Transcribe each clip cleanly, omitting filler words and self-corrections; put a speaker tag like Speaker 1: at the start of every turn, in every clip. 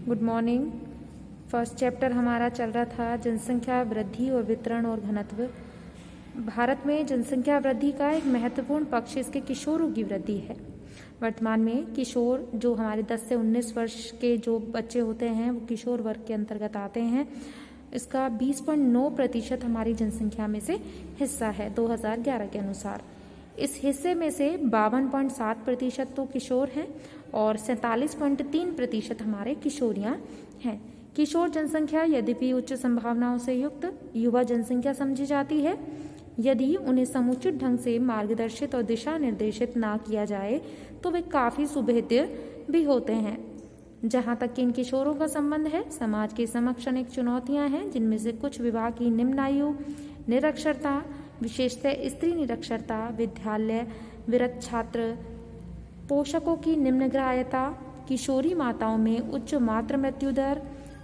Speaker 1: Good morning. First chapter हमारा चल रहा था जनसंख्या वृद्धि और वितरण और घनत्व। भारत में जनसंख्या वृद्धि का एक महत्वपूर्ण पक्ष इसके किशोरों की वृद्धि है। वर्तमान में किशोर जो हमारे 10 से 19 वर्ष के जो बच्चे होते हैं वो किशोर वर्ग के अंतर्गत आते हैं। इसका 20.9% हमारी जनसंख्या में से हिस्सा है 2011 के अनुसार। इस हिस्से में से 52.7% तो किशोर हैं और 47.3% हमारे किशोरियां हैं। किशोर जनसंख्या यद्यपि उच्च संभावनाओं से युक्त युवा जनसंख्या समझी जाती है। यदि उन्हें समुचित ढंग से मार्गदर्शित और दिशा निर्देशित ना किया जाए तो वे काफी सुभेद्य भी होते हैं। जहां तक कि इन किशोरों का संबंध है, समाज के समक्ष अनेक चुनौतियां हैं, जिनमें से कुछ विवाह की निम्न आयु, निरक्षरता, विशेषतः स्त्री निरक्षरता, विद्यालय विरत छात्र, पोषकों की निम्नग्राह्यता, किशोरी माताओं में उच्च मातृ मृत्यु दर,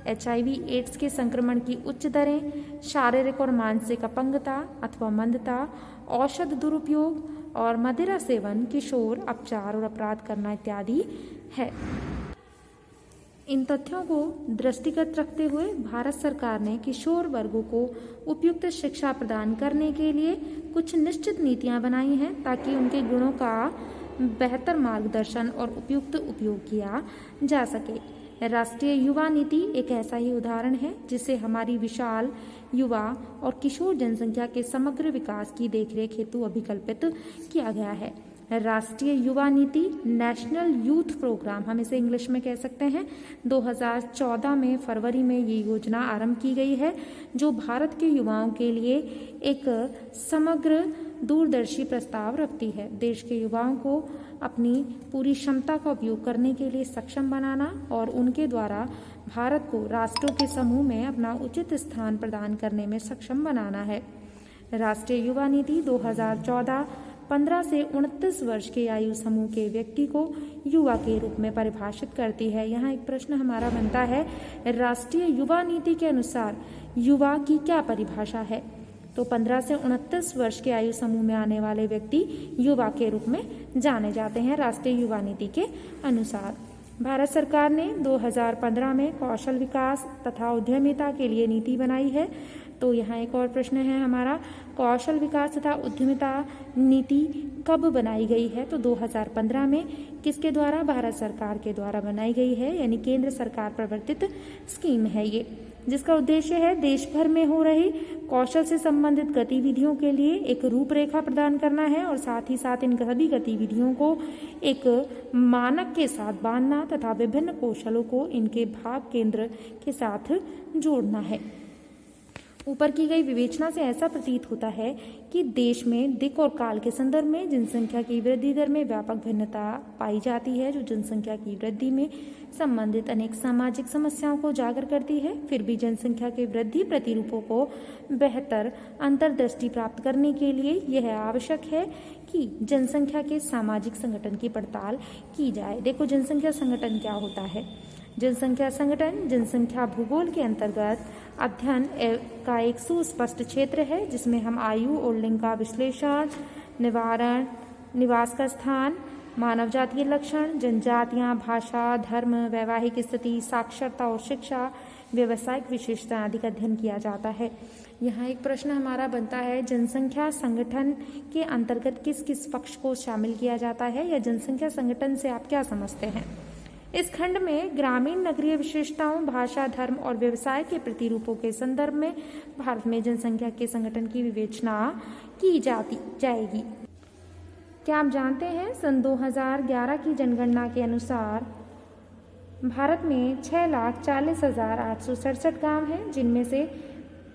Speaker 1: HIV एड्स के संक्रमण की उच्च दरें, शारीरिक और मानसिक अपंगता अथवा मंदता, औषध दुरुपयोग और मदिरा सेवन, किशोर अपचार और अपराध करना इत्यादि है। इन तथ्यों को दृष्टिगत रखते हुए भारत सरकार ने किशोर वर्गों को उपयुक्त शिक्षा प्रदान करने के लिए कुछ निश्चित नीतियां बनाई हैं ताकि उनके गुणों का बेहतर मार्गदर्शन और उपयुक्त उपयोग किया जा सके। राष्ट्रीय युवा नीति एक ऐसा ही उदाहरण है जिसे हमारी विशाल युवा और किशोर जनसंख्या के समग्र विकास की देखरेख हेतु अभिकल्पित किया गया है। राष्ट्रीय युवा नीति, नेशनल यूथ प्रोग्राम हम इसे इंग्लिश में कह सकते हैं, 2014 में फरवरी में ये योजना आरंभ की गई है जो भारत के युवाओं के लिए एक समग्र दूरदर्शी प्रस्ताव रखती है। देश के युवाओं को अपनी पूरी क्षमता का उपयोग करने के लिए सक्षम बनाना और उनके द्वारा भारत को राष्ट्रों के समूह में अपना उचित स्थान प्रदान करने में सक्षम बनाना है। राष्ट्रीय युवा नीति 2014 15 से 29 वर्ष के आयु समूह के व्यक्ति को युवा के रूप में परिभाषित करती है। यहाँ एक प्रश्न हमारा बनता है, राष्ट्रीय युवा नीति के अनुसार युवा की क्या परिभाषा है? तो 15 से 29 वर्ष के आयु समूह में आने वाले व्यक्ति युवा के रूप में जाने जाते हैं राष्ट्रीय युवा नीति के अनुसार। भारत सरकार ने 2015 में कौशल विकास तथा उद्यमिता के लिए नीति बनाई है। तो यहाँ एक और प्रश्न है हमारा, कौशल विकास तथा उद्यमिता नीति कब बनाई गई है? तो 2015 में किसके द्वारा? भारत सरकार के द्वारा बनाई गई है, यानी केंद्र सरकार प्रवर्तित स्कीम है ये, जिसका उद्देश्य है देश भर में हो रही कौशल से संबंधित गतिविधियों के लिए एक रूपरेखा प्रदान करना है और साथ ही साथ इन सभी गतिविधियों को एक मानक के साथ बांधना तथा विभिन्न कौशलों को इनके भाग केंद्र के साथ जोड़ना है। ऊपर की गई विवेचना से ऐसा प्रतीत होता है कि देश में दिक् और काल के संदर्भ में जनसंख्या की वृद्धि दर में व्यापक भिन्नता पाई जाती है, जो जनसंख्या की वृद्धि में संबंधित अनेक सामाजिक समस्याओं को उजागर करती है। फिर भी जनसंख्या के वृद्धि प्रतिरूपों को बेहतर अंतर्दृष्टि प्राप्त करने के लिए यह आवश्यक है कि जनसंख्या के सामाजिक संगठन की पड़ताल की जाए। देखो, जनसंख्या संगठन क्या होता है? जनसंख्या संगठन जनसंख्या भूगोल के अंतर्गत अध्ययन का एक सुस्पष्ट क्षेत्र है जिसमें हम आयु और लिंग का विश्लेषण, निवारण, निवास का स्थान, मानव जातीय लक्षण, जनजातियां, भाषा, धर्म, वैवाहिक स्थिति, साक्षरता और शिक्षा, व्यावसायिक विशेषता आदि का अध्ययन किया जाता है। यहाँ एक प्रश्न हमारा बनता है, जनसंख्या संगठन के अंतर्गत किस किस पक्ष को शामिल किया जाता है, या जनसंख्या संगठन से आप क्या समझते हैं? इस खंड में ग्रामीण नगरीय विशेषताओं, भाषा, धर्म और व्यवसाय के प्रतिरूपों के संदर्भ में भारत में जनसंख्या के संगठन की विवेचना की जाएगी। क्या आप जानते हैं, सन 2011 की जनगणना के अनुसार भारत में 6,40,867 गांव हैं, जिनमें से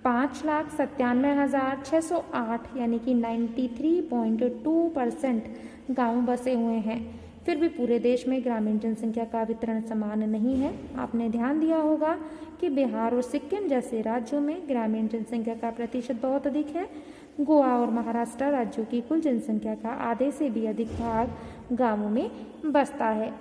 Speaker 1: 5,97,608 यानी कि 93.2% गाँव बसे हुए हैं। फिर भी पूरे देश में ग्रामीण जनसंख्या का वितरण समान नहीं है। आपने ध्यान दिया होगा कि बिहार और सिक्किम जैसे राज्यों में ग्रामीण जनसंख्या का प्रतिशत बहुत अधिक है। गोवा और महाराष्ट्र राज्यों की कुल जनसंख्या का आधे से भी अधिक भाग गांवों में बसता है।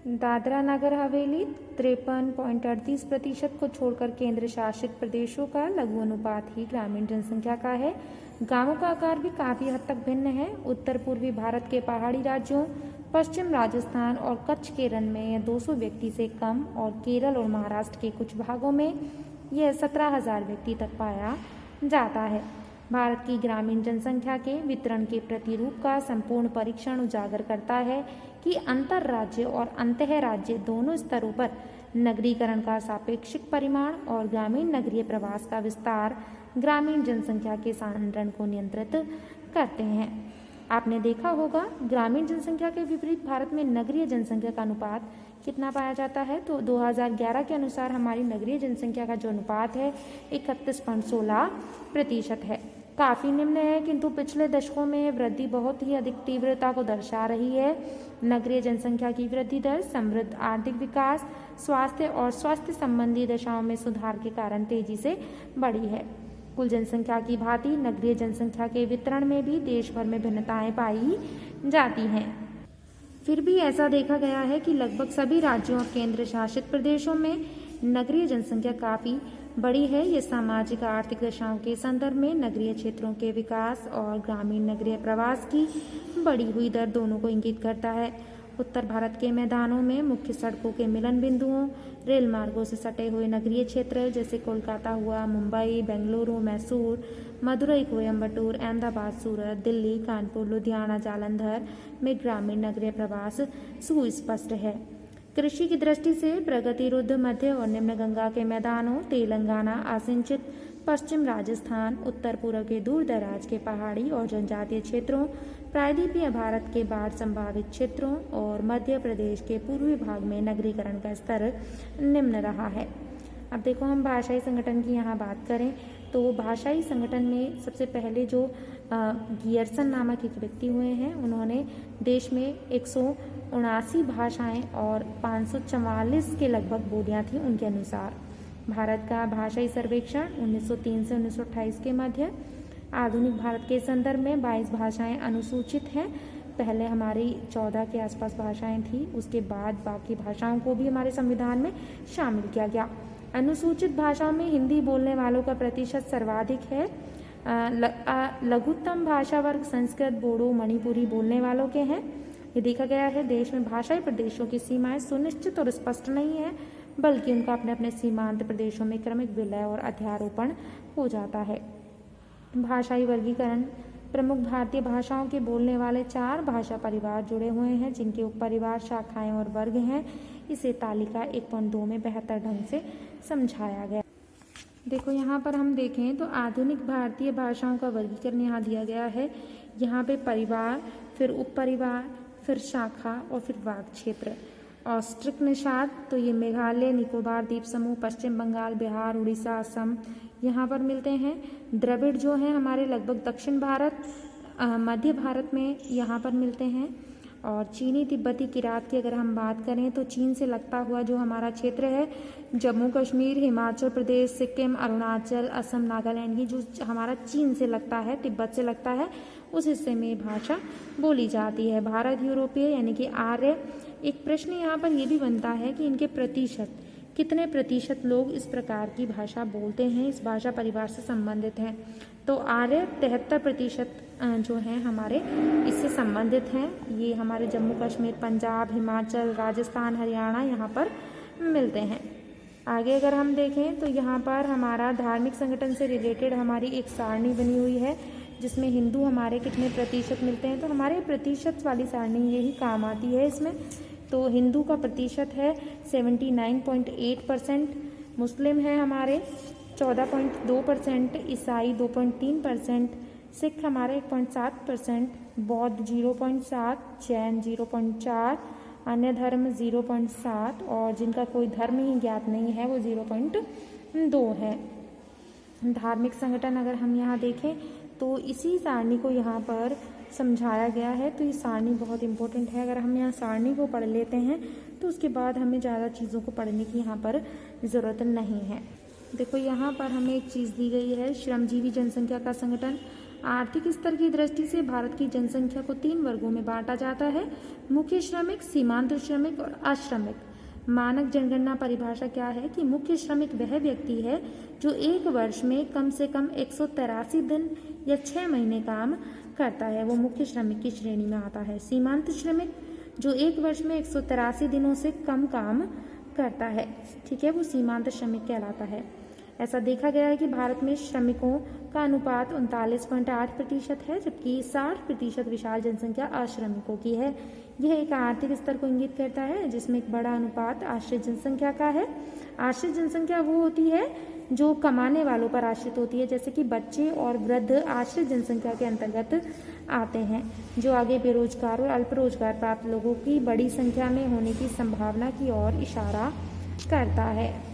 Speaker 1: दादरा नगर हवेली 53.38% को छोड़कर केंद्र शासित प्रदेशों का लघु अनुपात ही ग्रामीण जनसंख्या का है। गांवों का आकार भी काफी हद तक भिन्न है। उत्तर पूर्वी भारत के पहाड़ी राज्यों, पश्चिम राजस्थान और कच्छ केरल में यह 200 व्यक्ति से कम और केरल और महाराष्ट्र के कुछ भागों में यह 17,000 व्यक्ति तक पाया जाता है। भारत की ग्रामीण जनसंख्या के वितरण के प्रतिरूप का संपूर्ण परीक्षण उजागर करता है कि अंतर राज्य और अंतः राज्य दोनों स्तरों पर नगरीकरण का सापेक्षिक परिमाण और ग्रामीण नगरीय प्रवास का विस्तार ग्रामीण जनसंख्या के सांद्रण को नियंत्रित करते हैं। आपने देखा होगा ग्रामीण जनसंख्या के विपरीत भारत में नगरीय जनसंख्या का अनुपात कितना पाया जाता है। तो 2011 के अनुसार हमारी नगरीय जनसंख्या का जो अनुपात है 31.16% है। काफ़ी निम्न है, किंतु पिछले दशकों में वृद्धि बहुत ही अधिक तीव्रता को दर्शा रही है। नगरीय जनसंख्या की वृद्धि दर समृद्ध आर्थिक विकास, स्वास्थ्य और स्वास्थ्य संबंधी दशाओं में सुधार के कारण तेजी से बढ़ी है। कुल जनसंख्या की भांति नगरीय जनसंख्या के वितरण में भी देश भर में भिन्नताएं पाई जाती हैं। फिर भी ऐसा देखा गया है कि लगभग सभी राज्यों और केंद्र शासित प्रदेशों में नगरीय जनसंख्या काफ़ी बड़ी है। ये सामाजिक आर्थिक दशाओं के संदर्भ में नगरीय क्षेत्रों के विकास और ग्रामीण नगरीय प्रवास की बढ़ी हुई दर दोनों को इंगित करता है। उत्तर भारत के मैदानों में मुख्य सड़कों के मिलन बिंदुओं, रेल मार्गों से सटे हुए नगरीय क्षेत्र जैसे कोलकाता हुआ, मुंबई, बेंगलुरु, मैसूर, मदुरई, कोयम्बटूर, अहमदाबाद, सूरत, दिल्ली, कानपुर, लुधियाना, जालंधर में ग्रामीण नगरीय प्रवास सुस्पष्ट है। कृषि की दृष्टि से प्रगतिरुद्ध मध्य और निम्न गंगा के मैदानों, तेलंगाना, असिंचित पश्चिम राजस्थान, उत्तर पूर्व के दूर दराज के पहाड़ी और जनजातीय क्षेत्रों, प्रायद्वीपीय भारत के बाढ़ संभावित क्षेत्रों और मध्य प्रदेश के पूर्वी भाग में नगरीकरण का स्तर निम्न रहा है। अब देखो हम भाषाई संगठन की यहाँ बात करें तो भाषाई संगठन में सबसे पहले जो गियर्सन नामक एक व्यक्ति हुए हैं, उन्होंने देश में 179 भाषाएं और 544 के लगभग बोलियां थी उनके अनुसार। भारत का भाषाई सर्वेक्षण 1903 से 1928 के मध्य आधुनिक भारत के संदर्भ में 22 भाषाएं अनुसूचित हैं। पहले हमारी 14 के आसपास भाषाएं थी, उसके बाद बाकी भाषाओं को भी हमारे संविधान में शामिल किया गया। अनुसूचित भाषाओं में हिंदी बोलने वालों का प्रतिशत सर्वाधिक है। लघुत्तम भाषा वर्ग संस्कृत, बोडो, मणिपुरी बोलने वालों के हैं। ये देखा गया है देश में भाषाई प्रदेशों की सीमाएं सुनिश्चित और स्पष्ट नहीं है, बल्कि उनका अपने अपने सीमांत प्रदेशों में क्रमिक विलय और अध्यारोपण हो जाता है। भाषाई वर्गीकरण प्रमुख भारतीय भाषाओं के बोलने वाले 4 भाषा परिवार जुड़े हुए हैं, जिनके उपपरिवार, शाखाएं और वर्ग हैं। इसे तालिका 1.2 में बेहतर ढंग से समझाया गया। देखो यहाँ पर हम देखें तो आधुनिक भारतीय भाषाओं का वर्गीकरण यहाँ दिया गया है। यहाँ पे परिवार, फिर उपपरिवार, फिर शाखा और फिर वाग क्षेत्र। ऑस्ट्रिक निषाद तो ये मेघालय, निकोबार द्वीप समूह, पश्चिम बंगाल, बिहार, उड़ीसा, असम यहाँ पर मिलते हैं। द्रविड़ जो है हमारे लगभग दक्षिण भारत, मध्य भारत में यहाँ पर मिलते हैं। और चीनी तिब्बती किरात की अगर हम बात करें तो चीन से लगता हुआ जो हमारा क्षेत्र है, जम्मू कश्मीर, हिमाचल प्रदेश, सिक्किम, अरुणाचल, असम, नागालैंड, ये जो हमारा चीन से लगता है, तिब्बत से लगता है, उस हिस्से में भाषा बोली जाती है। भारत यूरोपीय यानी कि आर्य। एक प्रश्न यहाँ पर यह भी बनता है कि इनके प्रतिशत, कितने प्रतिशत लोग इस प्रकार की भाषा बोलते हैं, इस भाषा परिवार से संबंधित हैं। तो आर्य 73% जो हैं हमारे इससे संबंधित हैं। ये हमारे जम्मू कश्मीर, पंजाब, हिमाचल, राजस्थान, हरियाणा यहाँ पर मिलते हैं। आगे अगर हम देखें तो यहाँ पर हमारा धार्मिक संगठन से रिलेटेड हमारी एक सारणी बनी हुई है, जिसमें हिंदू हमारे कितने प्रतिशत मिलते हैं। तो हमारे प्रतिशत वाली सारणी यही काम आती है इसमें। तो हिंदू का प्रतिशत है 79.8%, मुस्लिम है हमारे 14.2%, ईसाई 2.3%, सिख हमारे 1.7%, बौद्ध 0.7%, जैन 0.4%, अन्य धर्म 0.7% और जिनका कोई धर्म ही ज्ञात नहीं है वो 0.2 है। धार्मिक संगठन अगर हम यहाँ देखें तो इसी सारणी को यहाँ पर समझाया गया है। तो ये सारणी बहुत इंपॉर्टेंट है। अगर हम यहाँ सारणी को पढ़ लेते हैं तो उसके बाद हमें ज़्यादा चीज़ों को पढ़ने की यहाँ पर ज़रूरत नहीं है। देखो यहाँ पर हमें एक चीज़ दी गई है, श्रमजीवी जनसंख्या का संगठन। आर्थिक स्तर की दृष्टि से भारत की जनसंख्या को 3 वर्गों में बांटा जाता है, मुख्य श्रमिक, सीमांत श्रमिक और अश्रमिक। मानक जनगणना परिभाषा क्या है कि मुख्य श्रमिक वह व्यक्ति है जो एक वर्ष में कम से कम 183 दिन या 6 महीने काम करता है, वो मुख्य श्रमिक की श्रेणी में आता है। सीमांत श्रमिक जो एक वर्ष में 183 दिनों से कम काम करता है, ठीक है, वो सीमांत श्रमिक कहलाता है। ऐसा देखा गया है कि भारत में श्रमिकों का अनुपात 39.8% है, जबकि 60% विशाल जनसंख्या अश्रमिकों की है। यह एक आर्थिक स्तर को इंगित करता है जिसमें एक बड़ा अनुपात आश्रित जनसंख्या का है। आश्रित जनसंख्या वो होती है जो कमाने वालों पर आश्रित होती है, जैसे कि बच्चे और वृद्ध आश्रित जनसंख्या के अंतर्गत आते हैं, जो आगे बेरोजगार और अल्प रोजगार प्राप्त लोगों की बड़ी संख्या में होने की संभावना की ओर इशारा करता है।